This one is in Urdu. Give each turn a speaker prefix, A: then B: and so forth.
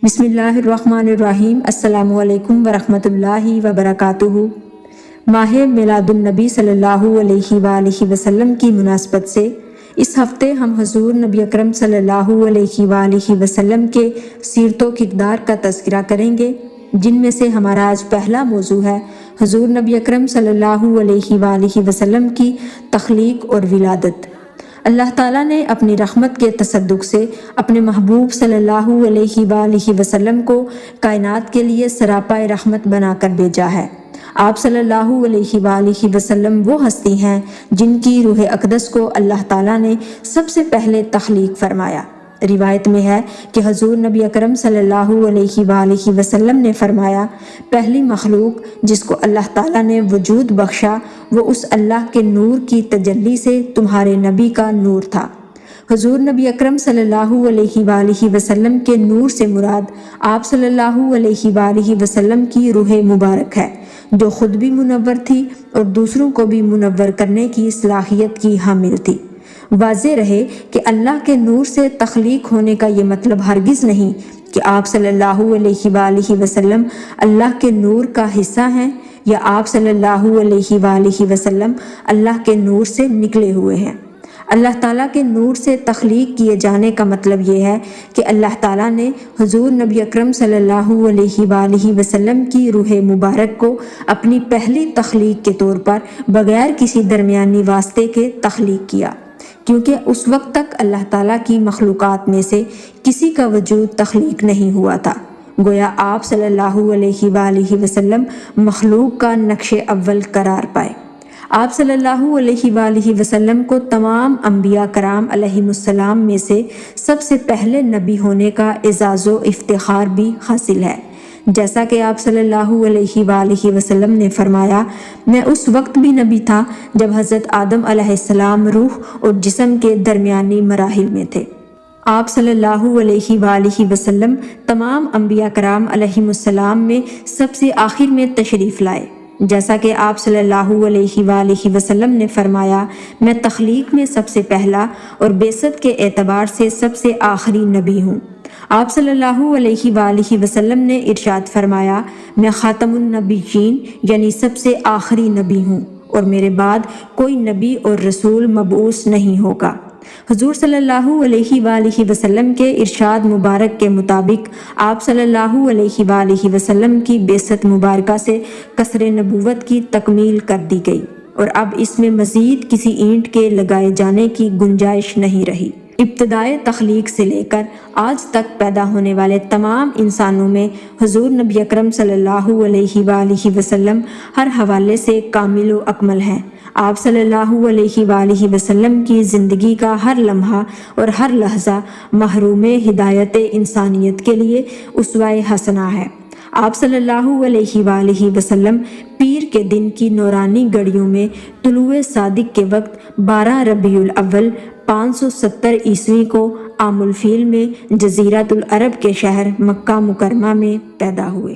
A: بسم اللہ الرحمن الرحیم۔ السلام علیکم ورحمۃ اللہ وبرکاتہ۔ ماہ میلاد النبی صلی اللہ علیہ وآلہ وسلم کی مناسبت سے اس ہفتے ہم حضور نبی اکرم صلی اللہ علیہ وآلہ وسلم کے سیرت و کردار کا تذکرہ کریں گے، جن میں سے ہمارا آج پہلا موضوع ہے حضور نبی اکرم صلی اللہ علیہ وآلہ وسلم کی تخلیق اور ولادت۔ اللہ تعالیٰ نے اپنی رحمت کے تصدق سے اپنے محبوب صلی اللہ علیہ وآلہ وسلم کو کائنات کے لیے سراپا رحمت بنا کر بھیجا ہے۔ آپ صلی اللہ علیہ وآلہ وسلم وہ ہستی ہیں جن کی روح اقدس کو اللہ تعالیٰ نے سب سے پہلے تخلیق فرمایا۔ روایت میں ہے کہ حضور نبی اکرم صلی اللہ علیہ وآلہ وسلم نے فرمایا، پہلی مخلوق جس کو اللہ تعالیٰ نے وجود بخشا وہ اس اللہ کے نور کی تجلی سے تمہارے نبی کا نور تھا۔ حضور نبی اکرم صلی اللہ علیہ وآلہ وسلم کے نور سے مراد آپ صلی اللہ علیہ وآلہ وسلم کی روح مبارک ہے، جو خود بھی منور تھی اور دوسروں کو بھی منور کرنے کی صلاحیت کی حامل تھی۔ واضح رہے کہ اللہ کے نور سے تخلیق ہونے کا یہ مطلب ہرگز نہیں کہ آپ صلی اللہ علیہ وآلہ وسلم اللہ کے نور کا حصہ ہیں یا آپ صلی اللہ علیہ وآلہ وسلم اللہ کے نور سے نکلے ہوئے ہیں۔ اللہ تعالیٰ کے نور سے تخلیق کیے جانے کا مطلب یہ ہے کہ اللہ تعالیٰ نے حضور نبی اکرم صلی اللہ علیہ وآلہ وسلم کی روح مبارک کو اپنی پہلی تخلیق کے طور پر بغیر کسی درمیانی واسطے کے تخلیق کیا، کیونکہ اس وقت تک اللہ تعالیٰ کی مخلوقات میں سے کسی کا وجود تخلیق نہیں ہوا تھا۔ گویا آپ صلی اللہ علیہ وآلہ وسلم مخلوق کا نقش اول قرار پائے۔ آپ صلی اللہ علیہ وآلہ وسلم کو تمام انبیاء کرام علیہم السلام میں سے سب سے پہلے نبی ہونے کا اعزاز و افتخار بھی حاصل ہے، جیسا کہ آپ صلی اللہ علیہ وآلہ وسلم نے فرمایا، میں اس وقت بھی نبی تھا جب حضرت آدم علیہ السلام روح اور جسم کے درمیانی مراحل میں تھے۔ آپ صلی اللہ علیہ وآلہ وسلم تمام انبیاء کرام علیہم السلام میں سب سے آخر میں تشریف لائے، جیسا کہ آپ صلی اللہ علیہ وآلہ وسلم نے فرمایا، میں تخلیق میں سب سے پہلا اور بعثت کے اعتبار سے سب سے آخری نبی ہوں۔ آپ صلی اللہ علیہ وآلہ وسلم نے ارشاد فرمایا، میں خاتم النبیین یعنی سب سے آخری نبی ہوں اور میرے بعد کوئی نبی اور رسول مبعوث نہیں ہوگا۔ حضور صلی اللہ علیہ وآلہ وسلم کے ارشاد مبارک کے مطابق آپ صلی اللہ علیہ وآلہ وسلم کی بعثت مبارکہ سے قصر نبوت کی تکمیل کر دی گئی اور اب اس میں مزید کسی اینٹ کے لگائے جانے کی گنجائش نہیں رہی۔ ابتدائے تخلیق سے لے کر آج تک پیدا ہونے والے تمام انسانوں میں حضور نبی اکرم صلی اللہ علیہ وآلہ وسلم ہر حوالے سے کامل و اکمل ہیں۔ آپ صلی اللہ علیہ وآلہ وسلم کی زندگی کا ہر لمحہ اور ہر لحظہ محروم ہدایت انسانیت کے لیے اسوہ حسنہ ہے۔ آپ صلی اللہ علیہ وآلہ وسلم پیر کے دن کی نورانی گھڑیوں میں طلوع صادق کے وقت 12 ربیع الاول 570 عیسوی کو عام الفیل میں جزیرۃ العرب کے شہر مکہ مکرمہ میں پیدا ہوئے۔